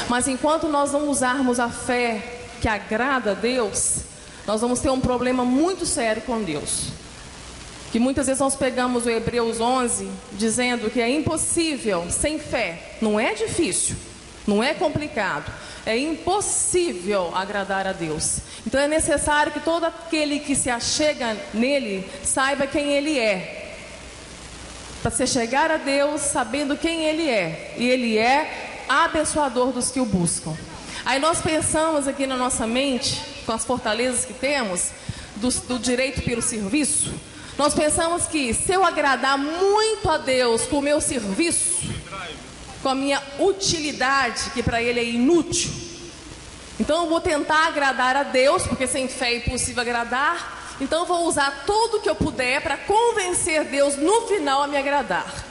Mas enquanto nós não usarmos a fé que agrada a Deus, nós vamos ter um problema muito sério com Deus. Que muitas vezes nós pegamos o Hebreus 11, dizendo que é impossível sem fé. Não é difícil, não é complicado, é impossível agradar a Deus. Então é necessário que todo aquele que se achega nele saiba quem ele é, para se chegar a Deus sabendo quem ele é. E ele é abençoador dos que o buscam. Aí nós pensamos aqui na nossa mente, com as fortalezas que temos, do direito pelo serviço. Nós pensamos que se eu agradar muito a Deus com o meu serviço, com a minha utilidade, que para ele é inútil, então eu vou tentar agradar a Deus, porque sem fé é impossível agradar. Então eu vou usar tudo o que eu puder para convencer Deus no final a me agradar.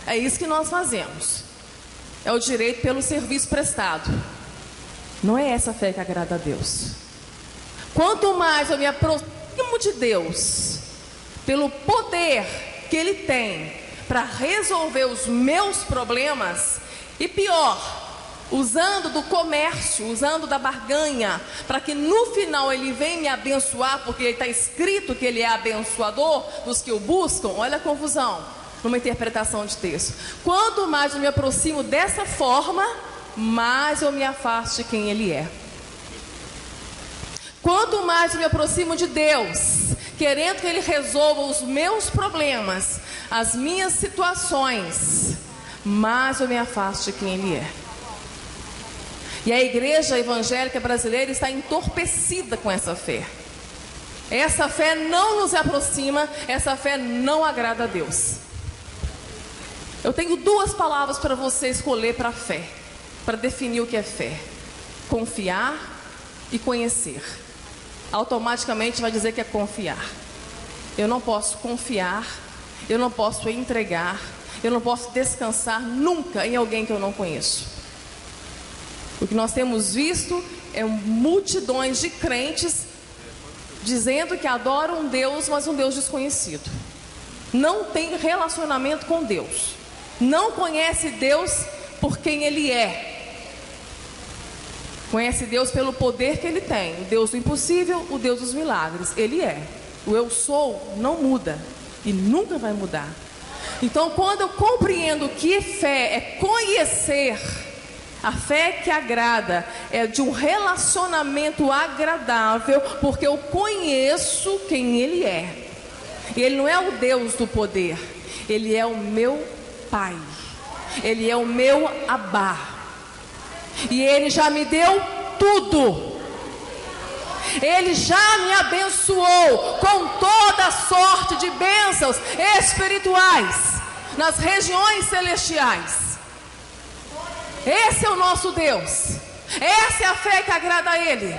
É isso que nós fazemos. É o direito pelo serviço prestado. Não é essa fé que agrada a Deus. Quanto mais eu me aproximo de Deus, pelo poder que Ele tem para resolver os meus problemas, e pior, usando do comércio, usando da barganha, para que no final Ele venha me abençoar, porque está escrito que Ele é abençoador dos que o buscam. Olha a confusão numa interpretação de texto. Quanto mais eu me aproximo dessa forma, mais eu me afasto de quem Ele é. Quanto mais eu me aproximo de Deus, querendo que Ele resolva os meus problemas, as minhas situações, mais eu me afasto de quem Ele é. E a igreja evangélica brasileira está entorpecida com essa fé. Essa fé não nos aproxima, essa fé não agrada a Deus. Eu tenho duas palavras para você escolher para a fé, para definir o que é fé: confiar e conhecer. Automaticamente vai dizer que é confiar. Eu não posso confiar, eu não posso entregar, eu não posso descansar nunca em alguém que eu não conheço. O que nós temos visto é multidões de crentes dizendo que adoram um Deus, mas um Deus desconhecido. Não tem relacionamento com Deus, não conhece Deus por quem Ele é. Conhece Deus pelo poder que Ele tem. O Deus do impossível, o Deus dos milagres. Ele é. O eu sou não muda e nunca vai mudar. Então, quando eu compreendo que fé é conhecer, a fé que agrada é de um relacionamento agradável, porque eu conheço quem Ele é. E Ele não é o Deus do poder, Ele é o meu Pai, Ele é o meu Abá. E Ele já me deu tudo. Ele já me abençoou com toda sorte de bênçãos espirituais nas regiões celestiais. Esse é o nosso Deus. Essa é a fé que agrada a Ele.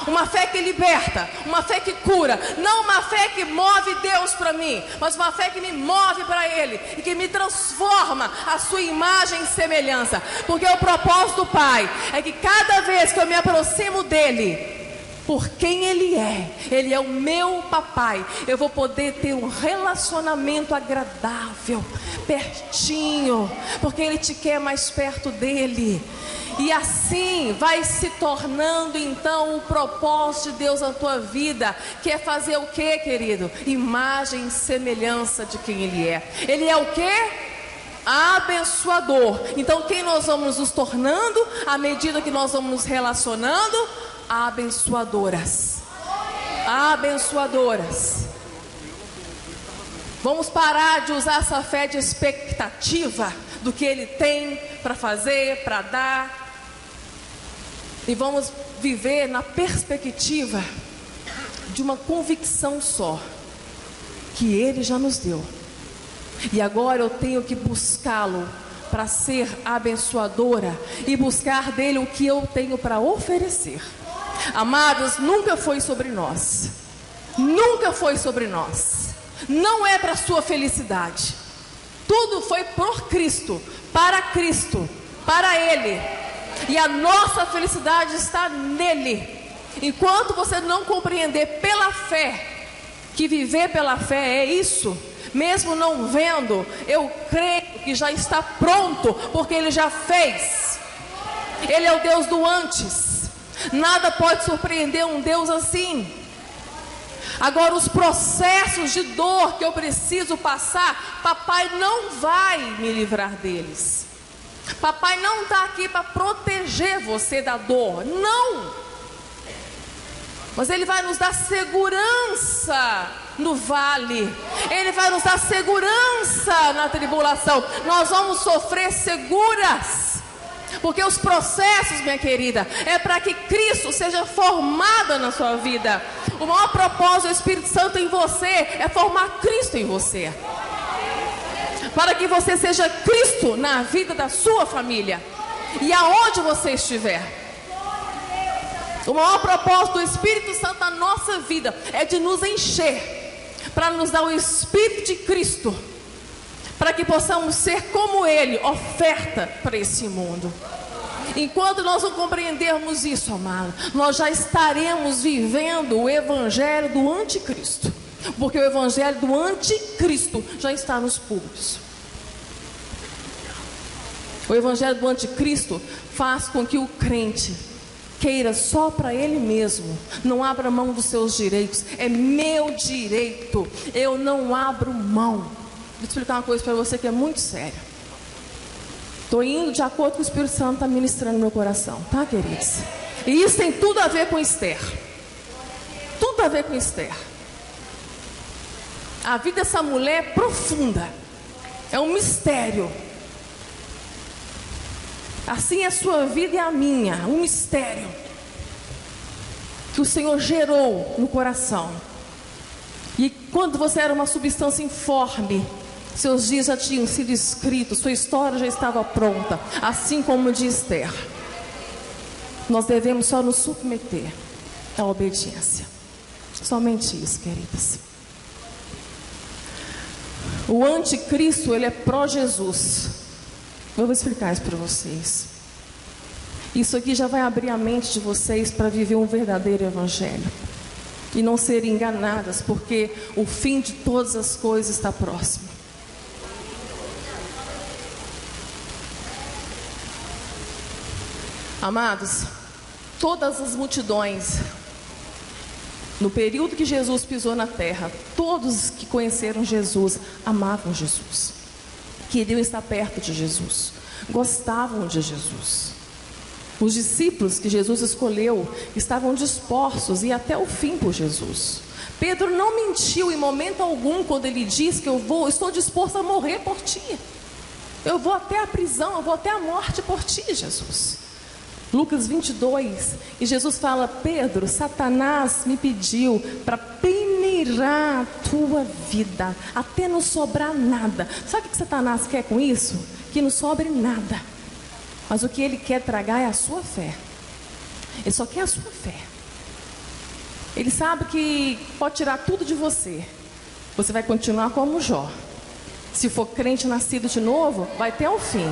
Uma fé que liberta, uma fé que cura. Não uma fé que move Deus para mim, mas uma fé que me move para Ele e que me transforma a sua imagem e semelhança. Porque o propósito do Pai é que cada vez que eu me aproximo dEle, por quem Ele é o meu papai, eu vou poder ter um relacionamento agradável, pertinho, porque Ele te quer mais perto dEle. E assim vai se tornando então o propósito de Deus na tua vida, que é fazer o que, querido? Imagem e semelhança de quem Ele é. Ele é o que? Abençoador. Então quem nós vamos nos tornando à medida que nós vamos nos relacionando? Abençoadoras. Abençoadoras. Vamos parar de usar essa fé de expectativa do que Ele tem para fazer, para dar, e vamos viver na perspectiva de uma convicção só, que Ele já nos deu. E agora eu tenho que buscá-lo para ser abençoadora e buscar dele o que eu tenho para oferecer. Amados, nunca foi sobre nós. Nunca foi sobre nós. Não é para a sua felicidade. Tudo foi por Cristo, para Ele. E a nossa felicidade está nele. Enquanto você não compreender pela fé, que viver pela fé é isso, mesmo não vendo, eu creio que já está pronto, porque Ele já fez. Ele é o Deus do antes. Nada pode surpreender um Deus assim. Agora, os processos de dor que eu preciso passar, papai não vai me livrar deles. Papai não está aqui para proteger você da dor, não. Mas Ele vai nos dar segurança no vale. Ele vai nos dar segurança na tribulação. Nós vamos sofrer seguras. Porque os processos, minha querida, é para que Cristo seja formado na sua vida. O maior propósito do Espírito Santo em você é formar Cristo em você. Para que você seja Cristo na vida da sua família e aonde você estiver. O maior propósito do Espírito Santo na nossa vida é de nos encher, para nos dar o Espírito de Cristo, para que possamos ser como Ele, oferta para esse mundo. Enquanto nós não compreendermos isso, amado, nós já estaremos vivendo o evangelho do anticristo, porque o evangelho do anticristo já está nos púlpitos. O evangelho do anticristo faz com que o crente queira só para ele mesmo, não abra mão dos seus direitos. É meu direito, eu não abro mão. Vou explicar uma coisa para você que é muito séria. Estou indo de acordo com o Espírito Santo está ministrando no meu coração, tá, queridos? E isso tem tudo a ver com Esther. Tudo a ver com Esther. A vida dessa mulher é profunda, é um mistério. Assim é a sua vida e a minha, um mistério que o Senhor gerou no coração. E quando você era uma substância informe, seus dias já tinham sido escritos, sua história já estava pronta, assim como de Esther. Nós devemos só nos submeter à obediência. Somente isso, queridas. O anticristo, ele é pró-Jesus. Eu vou explicar isso para vocês. Isso aqui já vai abrir a mente de vocês para viver um verdadeiro evangelho. E não serem enganadas, porque o fim de todas as coisas está próximo. Amados, todas as multidões, no período que Jesus pisou na terra, todos que conheceram Jesus, amavam Jesus, queriam estar perto de Jesus, gostavam de Jesus. Os discípulos que Jesus escolheu estavam dispostos a ir até o fim por Jesus. Pedro não mentiu em momento algum quando ele disse que estou disposto a morrer por ti. Eu vou até a prisão, eu vou até a morte por ti, Jesus. Lucas 22, e Jesus fala: Pedro, Satanás me pediu para peneirar a tua vida, até não sobrar nada. Sabe o que Satanás quer com isso? Que não sobre nada. Mas o que ele quer tragar é a sua fé. Ele só quer a sua fé. Ele sabe que pode tirar tudo de você. Você vai continuar como Jó. Se for crente nascido de novo, vai até o fim.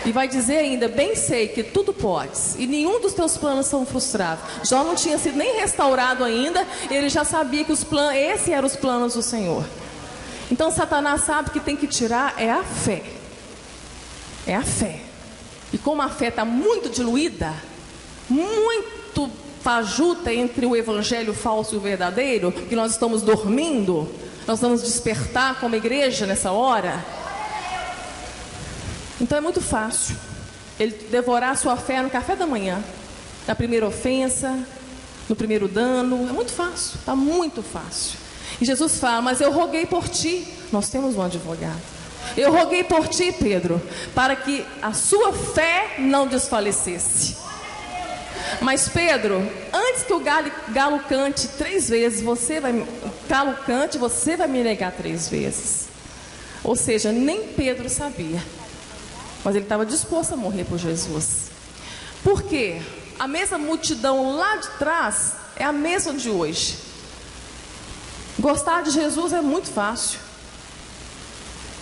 E vai dizer ainda: bem sei que tudo podes, e nenhum dos teus planos são frustrados. Jó não tinha sido nem restaurado ainda, ele já sabia que esses eram os planos do Senhor. Então Satanás sabe que tem que tirar é a fé. É a fé. E como a fé está muito diluída, muito fajuta entre o evangelho falso e o verdadeiro, que nós estamos dormindo, nós vamos despertar como igreja nessa hora. Então é muito fácil ele devorar a sua fé no café da manhã, na primeira ofensa, no primeiro dano. É muito fácil, está muito fácil. E Jesus fala: mas eu roguei por ti. Nós temos um advogado. Eu roguei por ti, Pedro, para que a sua fé não desfalecesse. Mas Pedro, antes que o galo cante 3 vezes, você vai me negar 3 vezes. Ou seja, nem Pedro sabia, mas ele estava disposto a morrer por Jesus. Por quê? A mesma multidão lá de trás é a mesma de hoje. Gostar de Jesus é muito fácil.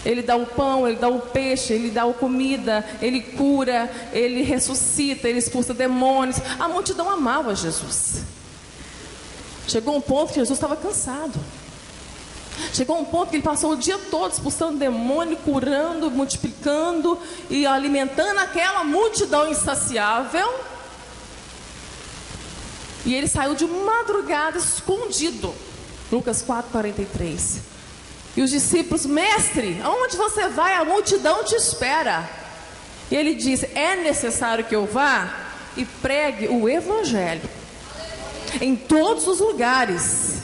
Ele dá o pão, ele dá o peixe, ele dá a comida, ele cura, ele ressuscita, ele expulsa demônios. A multidão amava Jesus. Chegou um ponto que Jesus estava cansado. Chegou um ponto que ele passou o dia todo expulsando demônio, curando, multiplicando e alimentando aquela multidão insaciável. E ele saiu de madrugada escondido. Lucas 4:43. E os discípulos: mestre, aonde você vai? A multidão te espera. E ele disse: é necessário que eu vá e pregue o evangelho em todos os lugares.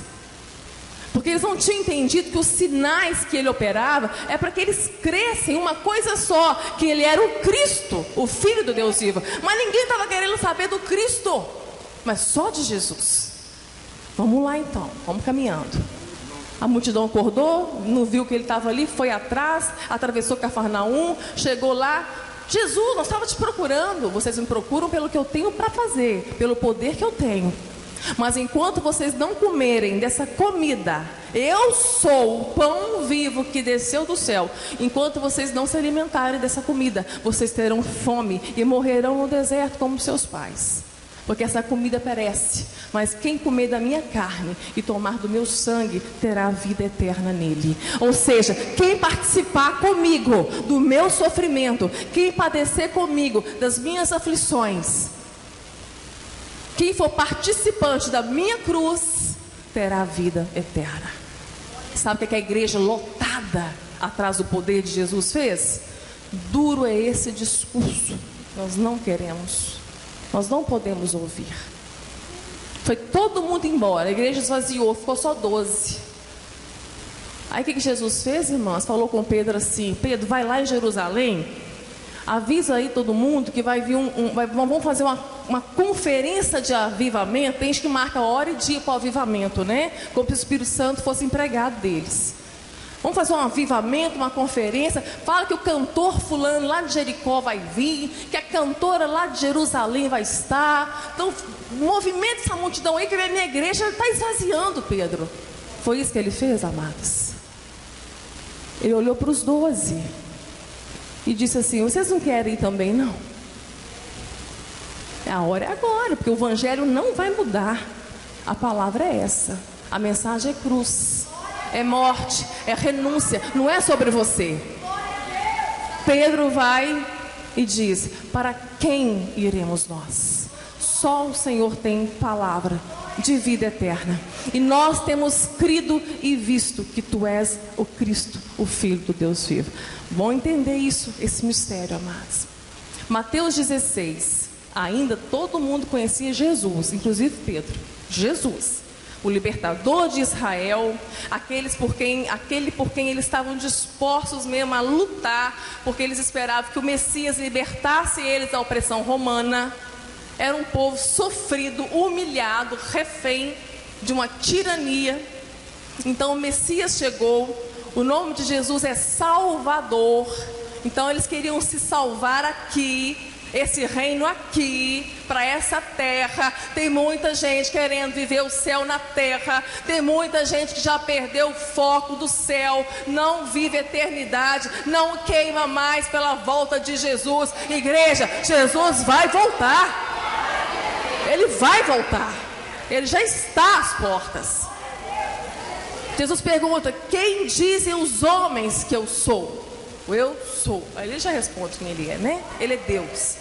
Porque eles não tinham entendido que os sinais que ele operava é para que eles crescem uma coisa só, que ele era o Cristo, o Filho do Deus vivo. Mas ninguém estava querendo saber do Cristo, mas só de Jesus. Vamos lá então, vamos caminhando. A multidão acordou, não viu que ele estava ali, foi atrás, atravessou Cafarnaum, chegou lá. Jesus, nós estávamos te procurando. Vocês me procuram pelo que eu tenho para fazer, pelo poder que eu tenho. Mas enquanto vocês não comerem dessa comida, eu sou o pão vivo que desceu do céu. Enquanto vocês não se alimentarem dessa comida, vocês terão fome e morrerão no deserto como seus pais. Porque essa comida perece, mas quem comer da minha carne e tomar do meu sangue terá vida eterna nele. Ou seja, quem participar comigo do meu sofrimento, quem padecer comigo das minhas aflições, quem for participante da minha cruz, terá vida eterna. Sabe o que a igreja lotada atrás do poder de Jesus fez? Duro é esse discurso. Nós não queremos. Nós não podemos ouvir. Foi todo mundo embora. A igreja esvaziou, ficou só 12. Aí o que Jesus fez, irmãs? Falou com Pedro assim: Pedro, vai lá em Jerusalém, avisa aí todo mundo que vai vir vamos fazer uma conferência de avivamento. Tem gente que marca hora e dia para o avivamento, né? Como se o Espírito Santo fosse empregado deles. Vamos fazer um avivamento, uma conferência. Fala que o cantor fulano lá de Jericó vai vir, que a cantora lá de Jerusalém vai estar. Então, movimenta essa multidão aí, que a minha igreja está esvaziando, Pedro. Foi isso que ele fez, amados. Ele olhou para os 12 e disse assim: vocês não querem ir também, não? A hora é agora, porque o evangelho não vai mudar. A palavra é essa. A mensagem é cruz, é morte, é renúncia. Não é sobre você. Pedro vai e diz: para quem iremos nós? Só o Senhor tem palavra de vida eterna. E nós temos crido e visto que tu és o Cristo, o Filho do Deus vivo. Vão entender isso, esse mistério, amados. Mateus 16. Ainda todo mundo conhecia Jesus, inclusive Pedro. Jesus, o libertador de Israel, aquele por quem eles estavam dispostos mesmo a lutar, porque eles esperavam que o Messias libertasse eles da opressão romana. Era um povo sofrido, humilhado, refém de uma tirania. Então o Messias chegou. O nome de Jesus é Salvador. Então eles queriam se salvar aqui, esse reino aqui, para essa terra. Tem muita gente querendo viver o céu na terra. Tem muita gente que já perdeu o foco do céu, não vive a eternidade, não queima mais pela volta de Jesus. Igreja, Jesus vai voltar. Ele vai voltar. Ele já está às portas. Jesus pergunta: quem dizem os homens que eu sou? Eu sou. Aí ele já responde quem ele é, né? Ele é Deus.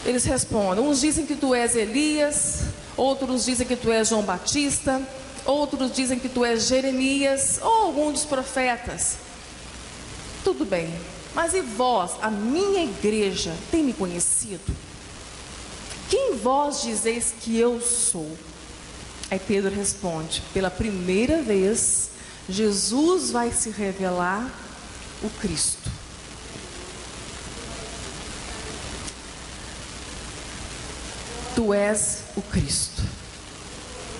Eles respondem: uns dizem que tu és Elias, outros dizem que tu és João Batista, outros dizem que tu és Jeremias ou algum dos profetas. Tudo bem, mas e vós, a minha igreja, tem me conhecido? Quem vós dizeis que eu sou? Aí Pedro responde: pela primeira vez, Jesus vai se revelar o Cristo. Tu és o Cristo,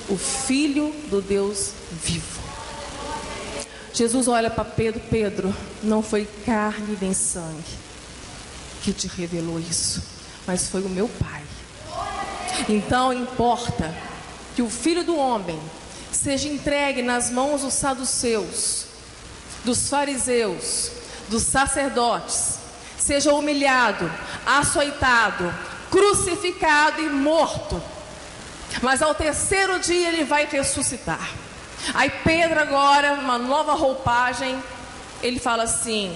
o Filho do Deus vivo. Jesus olha para Pedro: Pedro, não foi carne nem sangue que te revelou isso, mas foi o meu Pai. Então importa que o Filho do Homem seja entregue nas mãos dos saduceus, dos fariseus, dos sacerdotes, seja humilhado, açoitado, crucificado e morto, mas ao terceiro dia ele vai ressuscitar. Aí Pedro agora, uma nova roupagem, ele fala assim: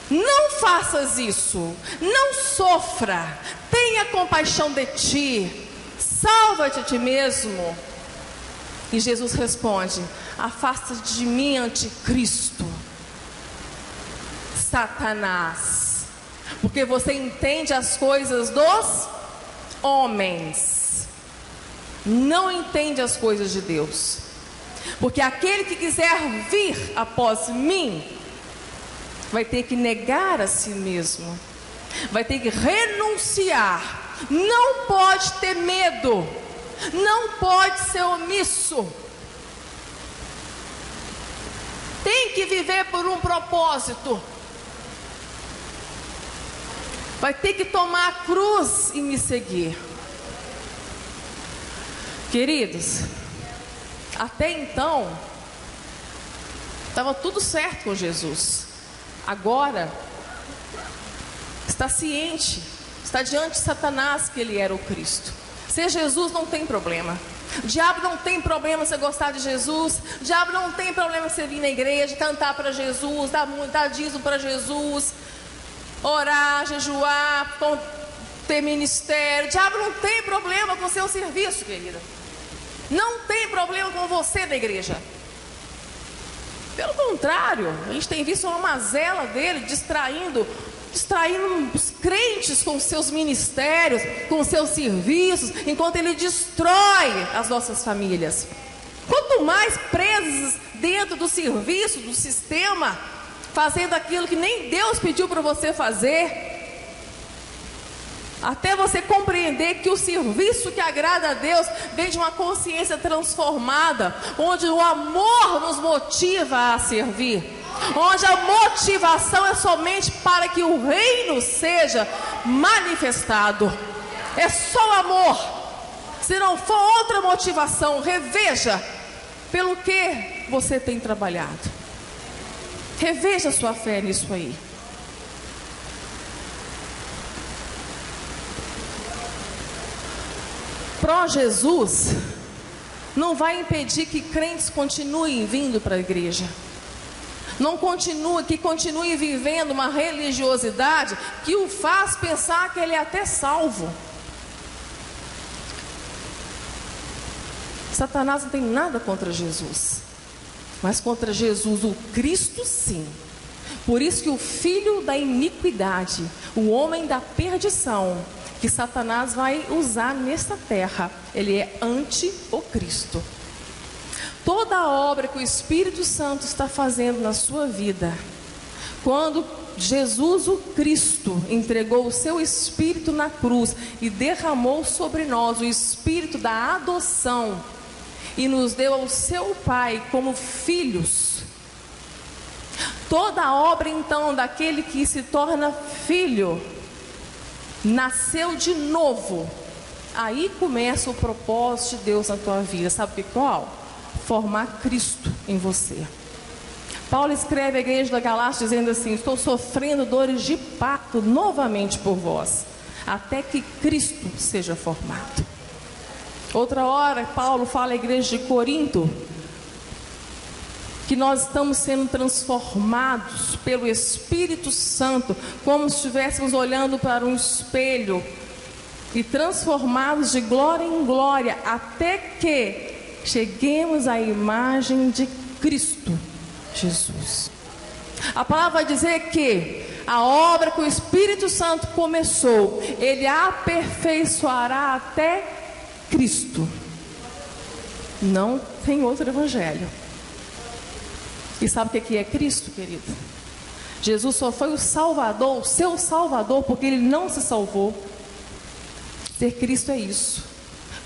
não faças isso, não sofra, tenha compaixão de ti, salva-te a ti mesmo. E Jesus responde: afasta-te de mim, anticristo, Satanás, porque você entende as coisas dos homens, não entende as coisas de Deus. Porque aquele que quiser vir após mim vai ter que negar a si mesmo, vai ter que renunciar, não pode ter medo, não pode ser omisso, tem que viver por um propósito, vai ter que tomar a cruz e me seguir. Queridos, até então estava tudo certo com Jesus. Agora está ciente, está diante de Satanás que ele era o Cristo. Ser Jesus não tem problema. O diabo não tem problema você gostar de Jesus. O diabo não tem problema você vir na igreja, cantar para Jesus, dar dízimo para Jesus, orar, jejuar, ter ministério. O diabo não tem problema com o seu serviço, querida. Não tem problema com você da igreja. Pelo contrário, a gente tem visto uma mazela dele distraindo os crentes com seus ministérios, com seus serviços, enquanto ele destrói as nossas famílias. Quanto mais presos dentro do serviço, do sistema, fazendo aquilo que nem Deus pediu para você fazer, até você compreender que o serviço que agrada a Deus vem de uma consciência transformada, onde o amor nos motiva a servir, onde a motivação é somente para que o reino seja manifestado. É só amor. Se não for outra motivação, reveja pelo que você tem trabalhado. Reveja sua fé nisso aí. Pró-Jesus não vai impedir que crentes continuem vindo para a igreja. Que continue vivendo uma religiosidade que o faz pensar que ele é até salvo. Satanás não tem nada contra Jesus, mas contra Jesus o Cristo sim. Por isso que o filho da iniquidade, o homem da perdição, que Satanás vai usar nesta terra, ele é anti o Cristo. Toda a obra que o Espírito Santo está fazendo na sua vida, quando Jesus o Cristo entregou o seu Espírito na cruz e derramou sobre nós o Espírito da adoção e nos deu ao seu Pai como filhos, toda a obra então daquele que se torna filho, nasceu de novo. Aí começa o propósito de Deus na tua vida. Sabe qual? Formar Cristo em você. Paulo escreve à igreja da Galácia dizendo assim: estou sofrendo dores de parto novamente por vós, até que Cristo seja formado. Outra hora Paulo fala à igreja de Corinto que nós estamos sendo transformados pelo Espírito Santo, como se estivéssemos olhando para um espelho, e transformados de glória em glória, até que cheguemos à imagem de Cristo Jesus. A palavra vai dizer que a obra que o Espírito Santo começou, ele aperfeiçoará até Cristo. Não tem outro evangelho. E sabe o que é Cristo, querido? Jesus só foi o Salvador, o seu Salvador, porque ele não se salvou. Ser Cristo é isso.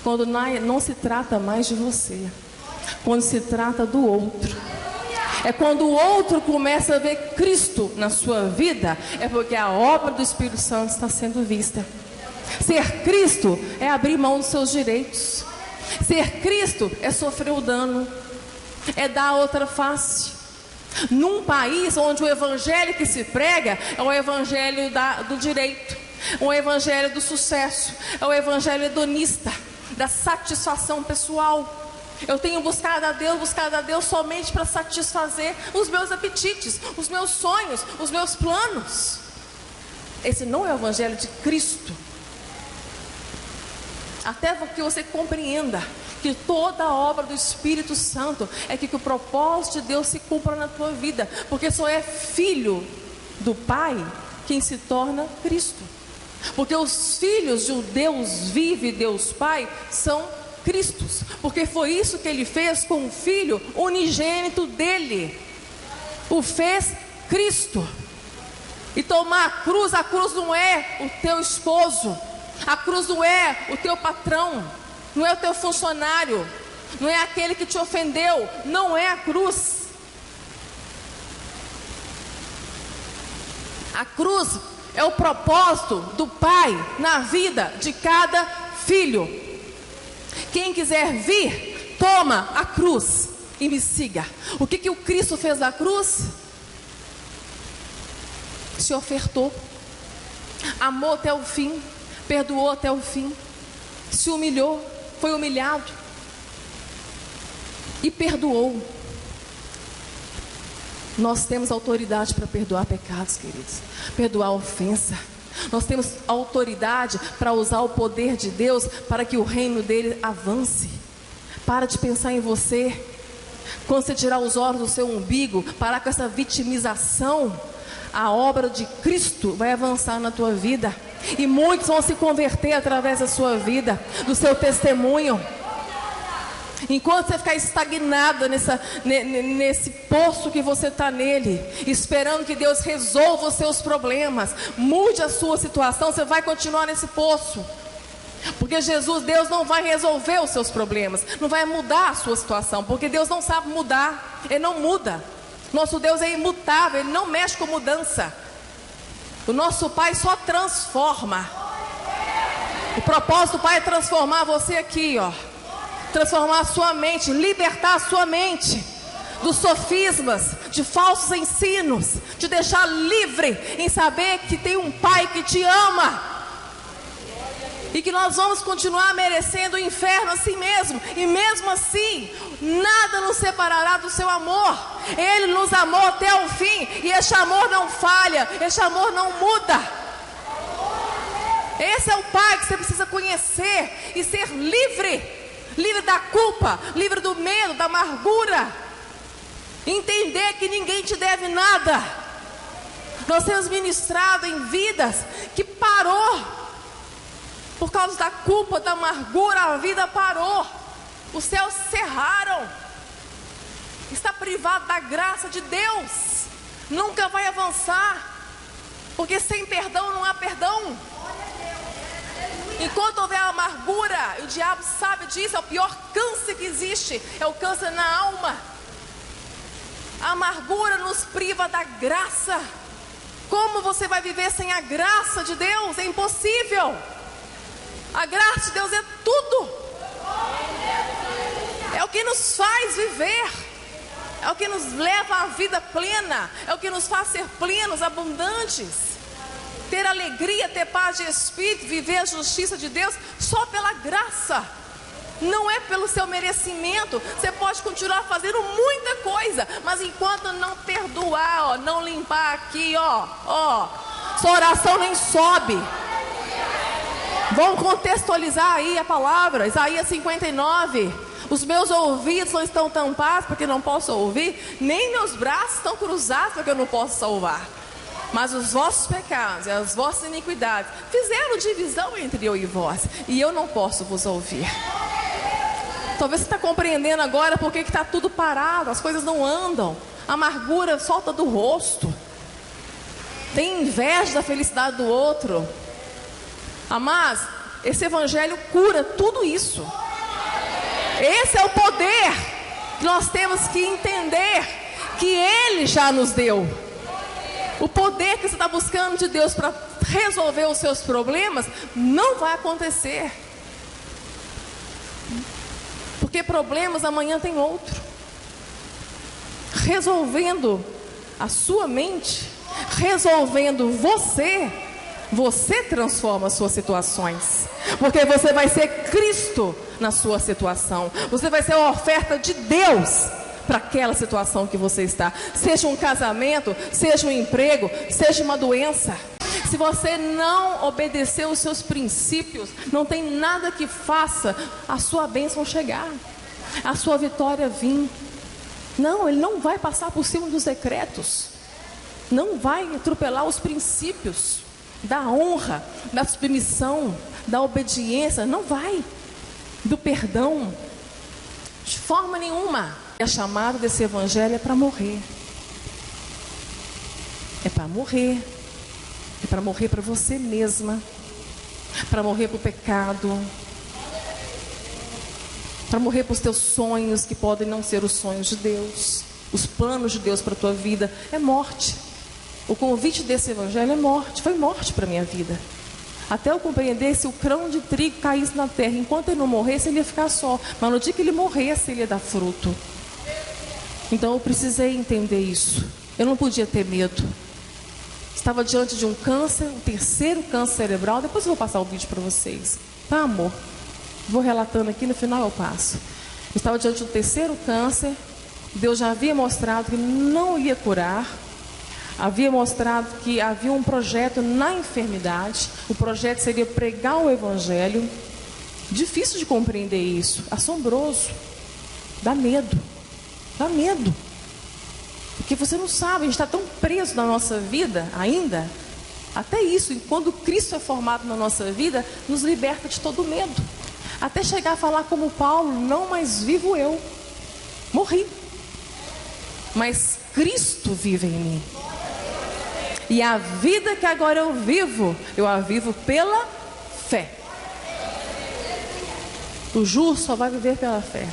Quando não se trata mais de você, quando se trata do outro. É quando o outro começa a ver Cristo na sua vida, é porque a obra do Espírito Santo está sendo vista. Ser Cristo é abrir mão dos seus direitos. Ser Cristo é sofrer o dano, é dar a outra face. Num país onde o evangelho que se prega é o evangelho do direito, o evangelho do sucesso, é o evangelho hedonista, da satisfação pessoal. Eu tenho buscado a Deus somente para satisfazer os meus apetites, os meus sonhos, os meus planos. Esse não é o evangelho de Cristo. Até que você compreenda que toda a obra do Espírito Santo é que o propósito de Deus se cumpra na tua vida, porque só é filho do Pai quem se torna Cristo. Porque os filhos de um Deus vivo e Deus Pai são Cristos, porque foi isso que Ele fez com o Filho unigênito dele, o fez Cristo. E tomar a cruz não é o teu esposo, a cruz não é o teu patrão, não é o teu funcionário, não é aquele que te ofendeu, não é a cruz. A cruz é o propósito do Pai na vida de cada filho. Quem quiser vir, toma a cruz e me siga. O que o Cristo fez na cruz? Se ofertou, amou até o fim, perdoou até o fim, se humilhou, foi humilhado e perdoou. Nós temos autoridade para perdoar pecados, queridos, perdoar ofensa. Nós temos autoridade para usar o poder de Deus para que o reino dele avance. Para de pensar em você. Quando você tirar os olhos do seu umbigo, parar com essa vitimização, a obra de Cristo vai avançar na tua vida. E muitos vão se converter através da sua vida, do seu testemunho. Enquanto você ficar estagnada nesse poço que você está nele, esperando que Deus resolva os seus problemas, mude a sua situação, você vai continuar nesse poço. Porque Deus não vai resolver os seus problemas, não vai mudar a sua situação, porque Deus não sabe mudar, Ele não muda. Nosso Deus é imutável, Ele não mexe com mudança. O nosso Pai só transforma. O propósito do Pai é transformar você aqui, ó. Transformar a sua mente, libertar a sua mente dos sofismas, de falsos ensinos, te deixar livre em saber que tem um Pai que te ama e que nós vamos continuar merecendo o inferno assim mesmo, e mesmo assim nada nos separará do seu amor. Ele nos amou até o fim e esse amor não falha, esse amor não muda. Esse é o Pai que você precisa conhecer e ser livre. Livre da culpa, livre do medo, da amargura. Entender que ninguém te deve nada. Nós temos ministrado em vidas que parou. Por causa da culpa, da amargura, a vida parou. Os céus cerraram. Está privado da graça de Deus. Nunca vai avançar. Porque sem perdão não há perdão. Enquanto houver amargura, o diabo sabe disso, é o pior câncer que existe, é o câncer na alma. A amargura nos priva da graça. Como você vai viver sem a graça de Deus? É impossível. A graça de Deus é tudo. É o que nos faz viver. É o que nos leva à vida plena. É o que nos faz ser plenos, abundantes. Ter alegria, ter paz de espírito, viver a justiça de Deus só pela graça. Não é pelo seu merecimento. Você pode continuar fazendo muita coisa, mas enquanto não perdoar, ó, não limpar aqui, ó, sua oração nem sobe. Vamos contextualizar aí a palavra, Isaías 59. Os meus ouvidos não estão tampados porque não posso ouvir, nem meus braços estão cruzados porque eu não posso salvar. Mas os vossos pecados e as vossas iniquidades fizeram divisão entre eu e vós, e eu não posso vos ouvir. Talvez você está compreendendo agora porque está tudo parado, as coisas não andam, a amargura solta do rosto, tem inveja da felicidade do outro. Mas esse evangelho cura tudo isso. Esse é o poder que nós temos que entender, que Ele já nos deu. O poder que você está buscando de Deus para resolver os seus problemas não vai acontecer. Porque problemas amanhã tem outro. Resolvendo a sua mente, resolvendo você, Você transforma as suas situações, porque você vai ser Cristo na sua situação. Você vai ser a oferta de Deus para aquela situação que você está. Seja um casamento, seja um emprego, seja uma doença. Se você não obedecer os seus princípios, não tem nada que faça a sua bênção chegar, a sua vitória vir. Não, ele não vai passar por cima dos decretos. Não vai atropelar os princípios da honra, da submissão, da obediência. Não vai. Do perdão. De forma nenhuma. A chamada desse evangelho é para morrer. É para morrer. É para morrer para você mesma. Para morrer para o pecado. Para morrer para os teus sonhos, que podem não ser os sonhos de Deus. Os planos de Deus para a tua vida. É morte. O convite desse evangelho é morte. Foi morte para a minha vida. Até eu compreender, se o grão de trigo caísse na terra, enquanto ele não morresse, ele ia ficar só. Mas no dia que ele morresse, ele ia dar fruto. Então eu precisei entender isso. Eu não podia ter medo. Estava diante de um câncer, o terceiro câncer cerebral. Depois eu vou passar o vídeo para vocês. Tá, amor? Vou relatando aqui, no final eu passo. Eu estava diante do terceiro câncer. Deus já havia mostrado que não ia curar. Havia mostrado que havia um projeto na enfermidade. O projeto seria pregar o evangelho. Difícil de compreender isso. Assombroso. Dá medo. Dá medo. Porque você não sabe, a gente está tão preso na nossa vida ainda. Até isso, quando Cristo é formado na nossa vida, nos liberta de todo medo. Até chegar a falar como Paulo: não mais vivo eu. Morri. Mas Cristo vive em mim. E a vida que agora eu a vivo pela fé. O justo só vai viver pela fé.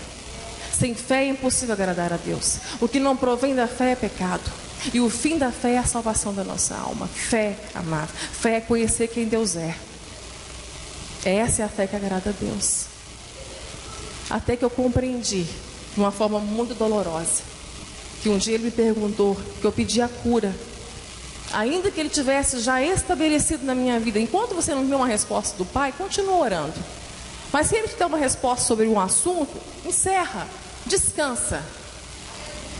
Sem fé é impossível agradar a Deus. O que não provém da fé é pecado. E o fim da fé é a salvação da nossa alma. Fé, amado. Fé é conhecer quem Deus é. Essa é a fé que agrada a Deus. Até que eu compreendi, de uma forma muito dolorosa, que um dia ele me perguntou, que eu pedi a cura. Ainda que ele tivesse já estabelecido na minha vida, enquanto você não viu uma resposta do Pai, continua orando. Mas se ele te der uma resposta sobre um assunto, encerra, descansa.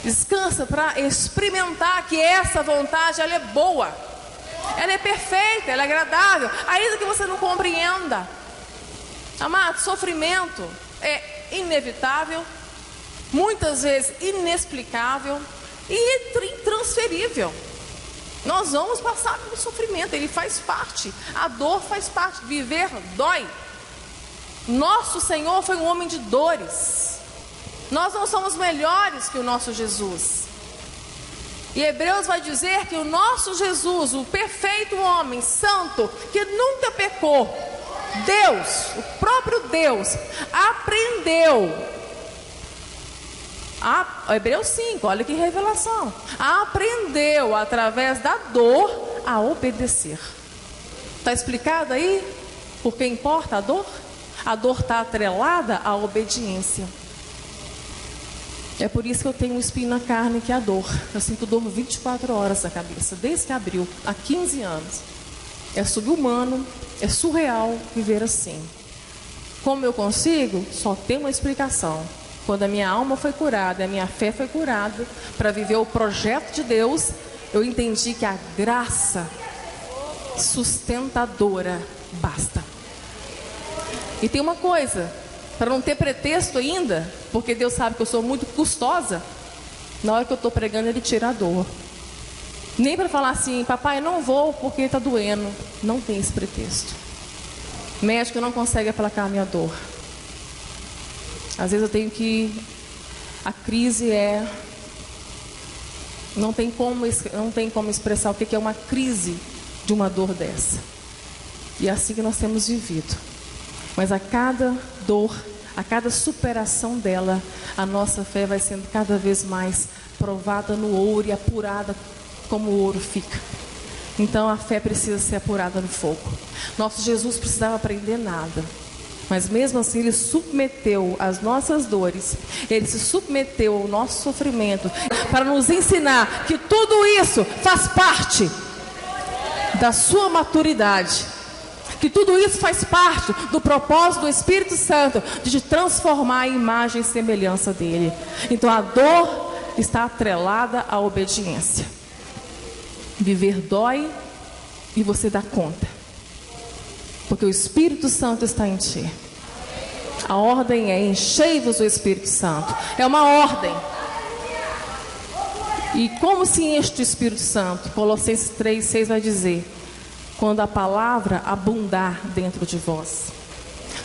Descansa para experimentar que essa vontade, ela é boa. Ela é perfeita, ela é agradável, ainda que você não compreenda. Amado, sofrimento é inevitável, muitas vezes inexplicável e intransferível. Nós vamos passar pelo sofrimento, ele faz parte. A dor faz parte. Viver dói. Nosso Senhor foi um homem de dores. Nós não somos melhores que o nosso Jesus. E Hebreus vai dizer que o nosso Jesus, o perfeito homem, santo, que nunca pecou, Deus, o próprio Deus, aprendeu. Hebreus 5, olha que revelação. Aprendeu através da dor a obedecer. Está explicado aí? Por que importa a dor? A dor está atrelada à obediência. É por isso que eu tenho um espinho na carne, que é a dor. Eu sinto dor 24 horas na cabeça, desde que abriu, há 15 anos. É subhumano, é surreal viver assim. Como eu consigo? Só tem uma explicação. Quando a minha alma foi curada, a minha fé foi curada, para viver o projeto de Deus, eu entendi que a graça sustentadora basta. E tem uma coisa, para não ter pretexto ainda, porque Deus sabe que eu sou muito custosa, na hora que eu estou pregando, Ele tira a dor. Nem para falar assim: papai, não vou porque está doendo. Não tem esse pretexto. Médico não consegue aplacar a minha dor. Às vezes eu tenho que... A crise é... Não tem como expressar o que é uma crise de uma dor dessa. E é assim que nós temos vivido. Mas a cada dor, a cada superação dela, a nossa fé vai sendo cada vez mais provada no ouro e apurada como o ouro fica. Então a fé precisa ser apurada no fogo. Nosso Jesus precisava aprender nada. Mas mesmo assim Ele submeteu as nossas dores, Ele se submeteu ao nosso sofrimento, para nos ensinar que tudo isso faz parte da sua maturidade. Que tudo isso faz parte do propósito do Espírito Santo de te transformar em imagem e semelhança dele. Então a dor está atrelada à obediência. Viver dói e você dá conta, porque o Espírito Santo está em ti. A ordem é: enchei-vos do Espírito Santo. É uma ordem. E como se enche do Espírito Santo? Colossenses 3:6 vai dizer: quando a palavra abundar dentro de vós.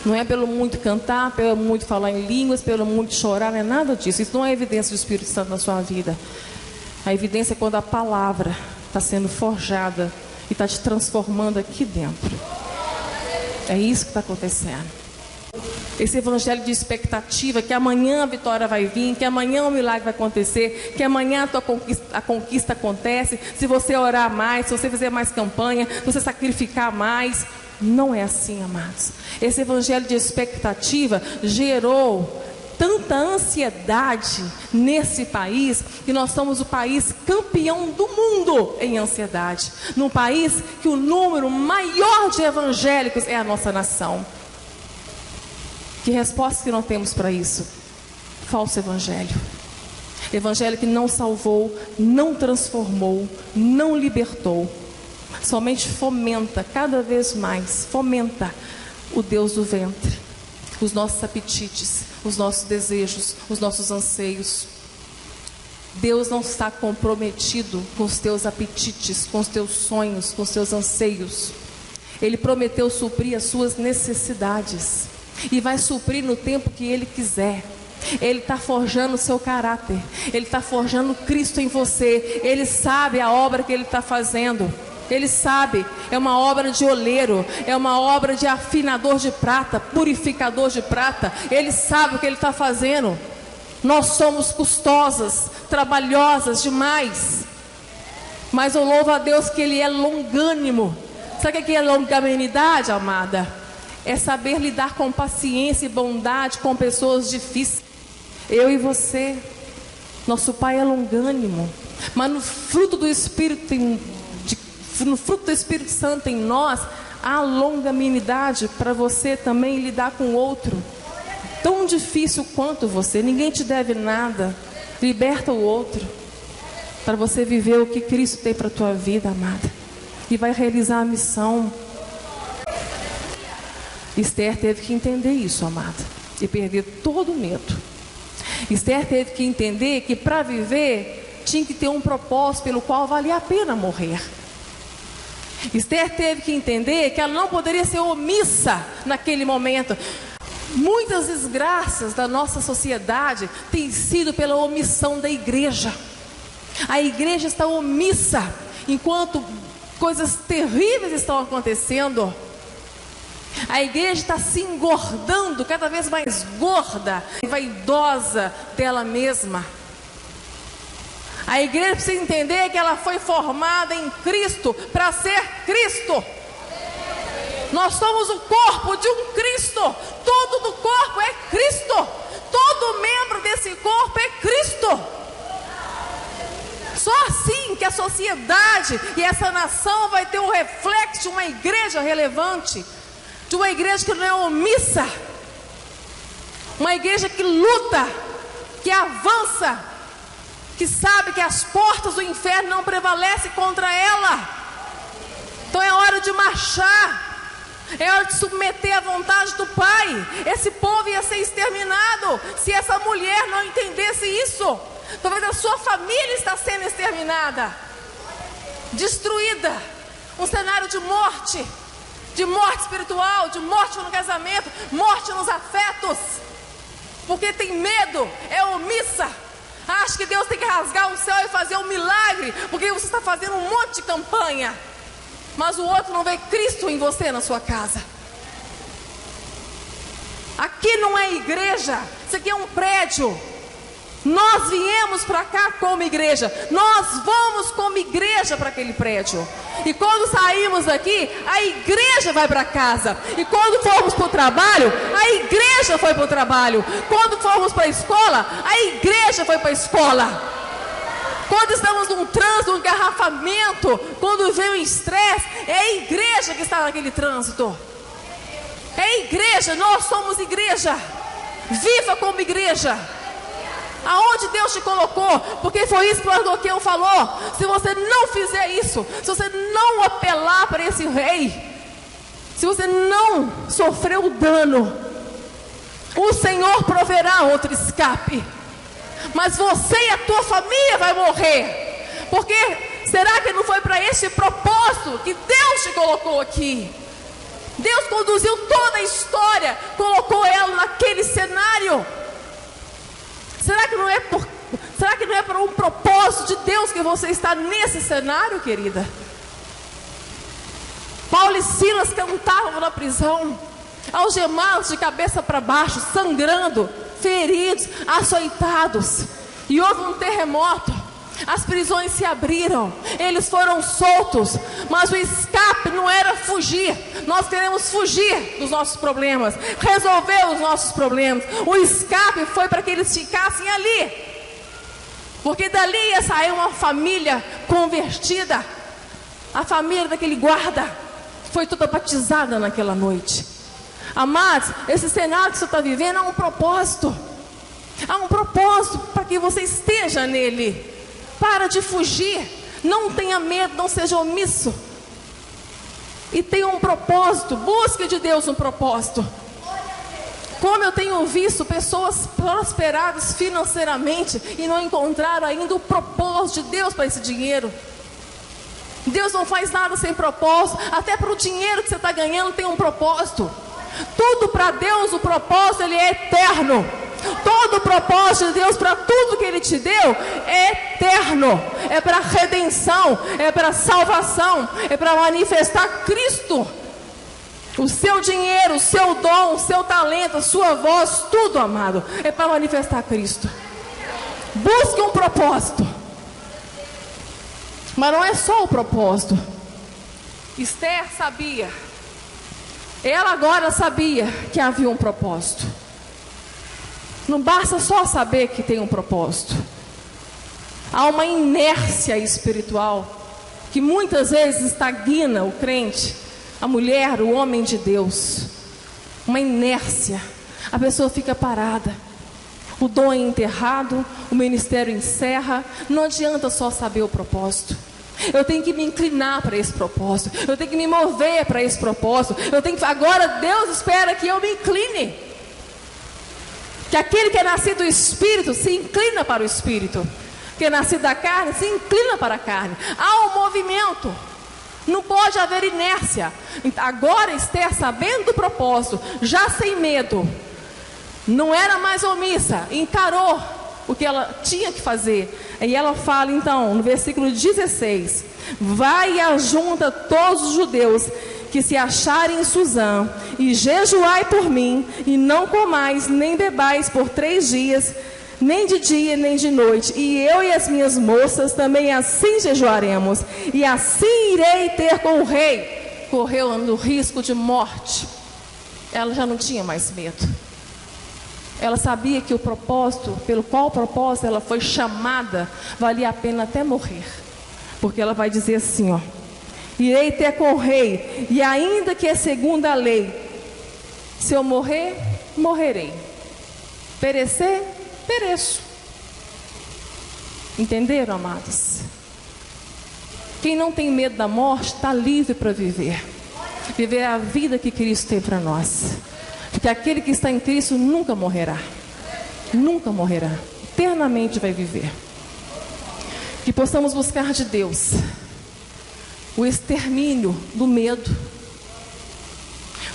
Não é pelo muito cantar, pelo muito falar em línguas, pelo muito chorar, não é nada disso. Isso não é evidência do Espírito Santo na sua vida. A evidência é quando a palavra está sendo forjada e está te transformando aqui dentro. É isso que está acontecendo. Esse evangelho de expectativa, que amanhã a vitória vai vir, que amanhã o milagre vai acontecer, que amanhã a conquista acontece, se você orar mais, se você fizer mais campanha, se você sacrificar mais. Não é assim, amados. Esse evangelho de expectativa gerou tanta ansiedade nesse país, que nós somos o país campeão do mundo em ansiedade. Num país que o número maior de evangélicos é a nossa nação. Que resposta que nós temos para isso? Falso evangelho. Evangelho que não salvou, não transformou, não libertou. Somente fomenta cada vez mais, fomenta o Deus do ventre, os nossos apetites, os nossos desejos, os nossos anseios. Deus não está comprometido com os teus apetites, com os teus sonhos, com os teus anseios. Ele prometeu suprir as suas necessidades. E vai suprir no tempo que Ele quiser. Ele está forjando o seu caráter. Ele está forjando Cristo em você. Ele sabe a obra que Ele está fazendo. Ele sabe, é uma obra de oleiro, é uma obra de afinador de prata, purificador de prata. Ele sabe o que Ele está fazendo. Nós somos custosas, trabalhosas demais, mas eu louvo a Deus que Ele é longânimo. Sabe o que é longanimidade, amada? É saber lidar com paciência e bondade com pessoas difíceis. Eu e você, nosso Pai é longânimo, mas no fruto do Espírito Santo em nós, há longanimidade para você também lidar com o outro. Tão difícil quanto você, ninguém te deve nada. Liberta o outro, para você viver o que Cristo tem para a tua vida, amada, e vai realizar a missão. Esther teve que entender isso, amada, e perder todo o medo. Esther teve que entender que para viver tinha que ter um propósito pelo qual valia a pena morrer. Esther teve que entender que ela não poderia ser omissa naquele momento. Muitas desgraças da nossa sociedade têm sido pela omissão da igreja. A igreja está omissa enquanto coisas terríveis estão acontecendo. A igreja está se engordando, cada vez mais gorda e vaidosa dela mesma. A igreja precisa entender que ela foi formada em Cristo para ser Cristo. Nós somos o corpo de um Cristo. Todo do corpo é Cristo. Todo membro desse corpo é Cristo. Só assim que a sociedade e essa nação vai ter um reflexo de uma igreja relevante, de uma igreja que não é omissa, uma igreja que luta, que avança, que sabe que as portas do inferno não prevalecem contra ela. Então é hora de marchar, é hora de submeter à vontade do Pai. Esse povo ia ser exterminado se essa mulher não entendesse isso. Talvez a sua família está sendo exterminada, destruída, um cenário de morte espiritual, de morte no casamento, morte nos afetos, porque tem medo, é omissa. Acha que Deus tem que rasgar o céu e fazer um milagre, porque você está fazendo um monte de campanha, mas o outro não vê Cristo em você, na sua casa. Aqui não é igreja, isso aqui é um prédio. Nós viemos para cá como igreja, nós vamos como igreja para aquele prédio. E quando saímos daqui, a igreja vai para casa. E quando formos para o trabalho, a igreja foi para o trabalho. Quando formos para a escola, a igreja foi para a escola. quando estamos num trânsito, um engarrafamento, quando vem o estresse, é a igreja que está naquele trânsito. É a igreja, nós somos igreja. Viva como igreja. Aonde Deus te colocou, porque foi isso que o Argoqueu falou. Se você não fizer isso, se você não apelar para esse rei, se você não sofrer o dano, o Senhor proverá outro escape. Mas você e a tua família vai morrer. Porque será que não foi para esse propósito que Deus te colocou aqui? Deus conduziu toda a história, colocou ela naquele cenário. Será que não é por um propósito de Deus que você está nesse cenário, querida? Paulo e Silas cantavam na prisão, algemados de cabeça para baixo, sangrando, feridos, açoitados. E houve um terremoto, as prisões se abriram, eles foram soltos. Mas o escape não era fugir. Nós queremos fugir dos nossos problemas, resolver os nossos problemas. O escape foi para que eles ficassem ali, porque dali ia sair uma família convertida. A família daquele guarda foi toda batizada naquela noite. Amados, esse cenário que você está vivendo há um propósito. Há um propósito para que você esteja nele. Para de fugir. Não tenha medo, não seja omisso. E tenha um propósito. Busque de Deus um propósito. Como eu tenho visto pessoas prosperadas financeiramente e não encontraram ainda o propósito de Deus para esse dinheiro. Deus não faz nada sem propósito. Até para o dinheiro que você está ganhando tem um propósito. Tudo para Deus, o propósito, ele é eterno. Todo o propósito de Deus para tudo que Ele te deu é eterno. É para redenção, é para salvação, é para manifestar Cristo. O seu dinheiro, o seu dom, o seu talento, a sua voz, tudo, amado, é para manifestar Cristo. Busque um propósito. Mas não é só o propósito. Esther sabia. Ela agora sabia que havia um propósito. Não basta só saber que tem um propósito. Há uma inércia espiritual que muitas vezes estagna o crente, a mulher, o homem de Deus. Uma inércia. A pessoa fica parada. O dom é enterrado, o ministério encerra. Não adianta só saber o propósito. Eu tenho que me inclinar para esse propósito. Eu tenho que me mover para esse propósito. Agora Deus espera que eu me incline. Que aquele que é nascido do Espírito se inclina para o Espírito. Que é nascido da carne se inclina para a carne. Há um movimento. Não pode haver inércia. Agora Esther, sabendo do propósito, já sem medo, não era mais omissa, encarou o que ela tinha que fazer. E ela fala então, no versículo 16: vai e ajunta todos os judeus que se acharem em Suzã, e jejuai por mim, e não comais nem bebais por 3 dias, nem de dia nem de noite. E eu e as minhas moças também assim jejuaremos, e assim irei ter com o rei. Correu no risco de morte. Ela já não tinha mais medo. Ela sabia que o propósito, pelo qual propósito ela foi chamada, valia a pena até morrer. Porque ela vai dizer assim, ó: irei ter com o rei, e ainda que é segundo a lei, se eu morrer, morrerei. Perecer, pereço. Entenderam, amados? Quem não tem medo da morte está livre para viver. Viver a vida que Cristo tem para nós. Porque aquele que está em Cristo nunca morrerá. Nunca morrerá. Eternamente vai viver. Que possamos buscar de Deus o extermínio do medo,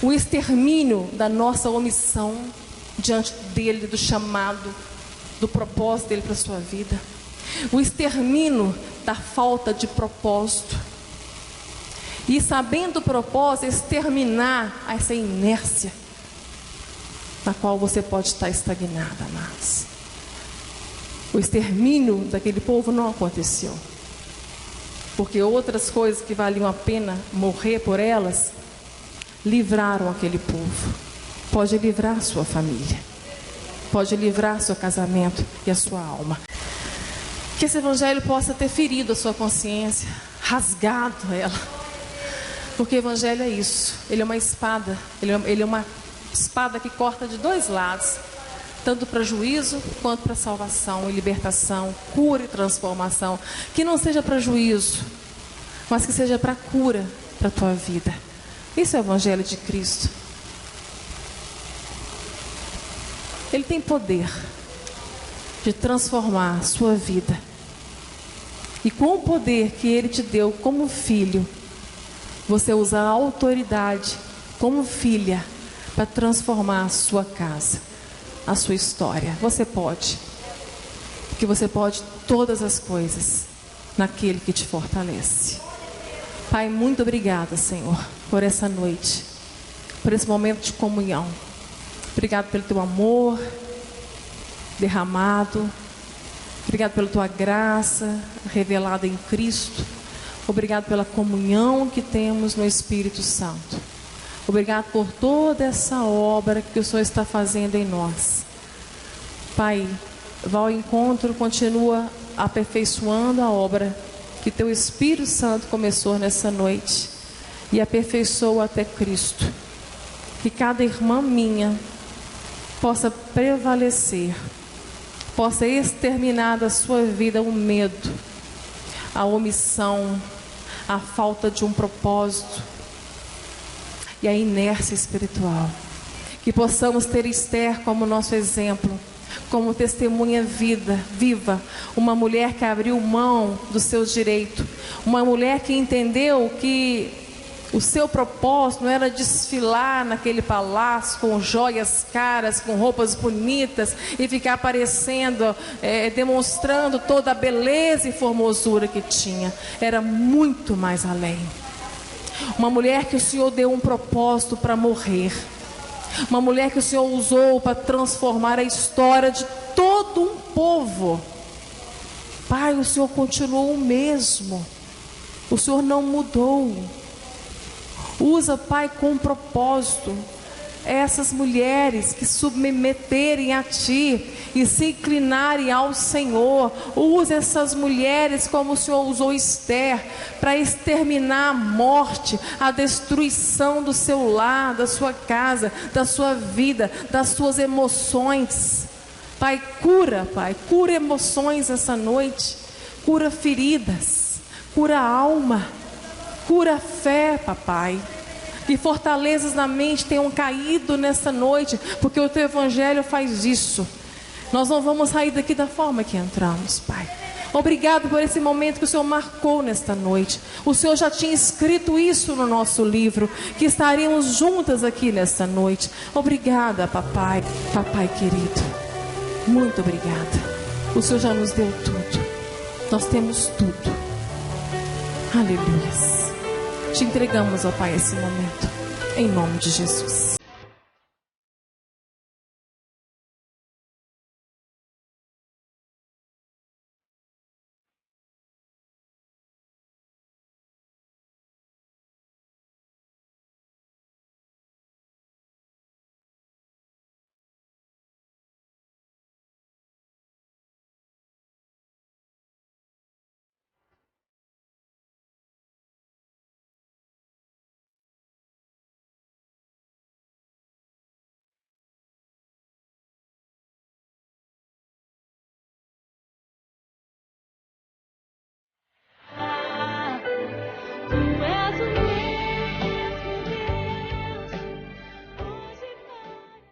o extermínio da nossa omissão diante dele, do chamado, do propósito dele para a sua vida, o extermínio da falta de propósito, e sabendo o propósito, exterminar essa inércia na qual você pode estar estagnada, amados. O extermínio daquele povo não aconteceu, porque outras coisas que valiam a pena morrer por elas, livraram aquele povo. Pode livrar sua família, pode livrar seu casamento e a sua alma. Que esse evangelho possa ter ferido a sua consciência, rasgado ela. Porque o evangelho é isso. Ele é uma espada. Ele é uma espada que corta de dois lados. Tanto para juízo quanto para salvação e libertação, cura e transformação. Que não seja para juízo, mas que seja para cura para a tua vida. Isso é o evangelho de Cristo. Ele tem poder de transformar a sua vida. E com o poder que Ele te deu como filho, você usa a autoridade como filha para transformar a sua casa, a sua história. Você pode. Porque você pode todas as coisas naquele que te fortalece. Pai, muito obrigada, Senhor, por essa noite, por esse momento de comunhão. Obrigado pelo teu amor derramado. Obrigado pela tua graça revelada em Cristo. Obrigado pela comunhão que temos no Espírito Santo. Obrigado por toda essa obra que o Senhor está fazendo em nós. Pai, vá ao encontro, continua aperfeiçoando a obra que teu Espírito Santo começou nessa noite e aperfeiçoa até Cristo. Que cada irmã minha possa prevalecer, possa exterminar da sua vida o medo, a omissão, a falta de um propósito e a inércia espiritual. Que possamos ter Esther como nosso exemplo, como testemunha viva, uma mulher que abriu mão do seu direito, uma mulher que entendeu que o seu propósito não era desfilar naquele palácio com joias caras, com roupas bonitas e ficar aparecendo, demonstrando toda a beleza e formosura que tinha. Era muito mais além. Uma mulher que o Senhor deu um propósito para morrer. Uma mulher que o Senhor usou para transformar a história de todo um povo. Pai, o Senhor continuou o mesmo. O Senhor não mudou. Usa, Pai, com propósito essas mulheres que submeterem a Ti e se inclinarem ao Senhor. Usa essas mulheres como o Senhor usou Esther para exterminar a morte, a destruição do seu lar, da sua casa, da sua vida, das suas emoções. Pai, cura emoções essa noite, cura feridas, cura a alma, cura a fé, papai. Que fortalezas na mente tenham caído nessa noite, porque o teu evangelho faz isso. Nós não vamos sair daqui da forma que entramos, Pai. Obrigado por esse momento que o Senhor marcou nesta noite. O Senhor já tinha escrito isso no nosso livro, que estaríamos juntas aqui nesta noite. Obrigada, papai, papai querido. Muito obrigada. O Senhor já nos deu tudo. Nós temos tudo. Aleluia. Te entregamos, ó Pai, esse momento, em nome de Jesus.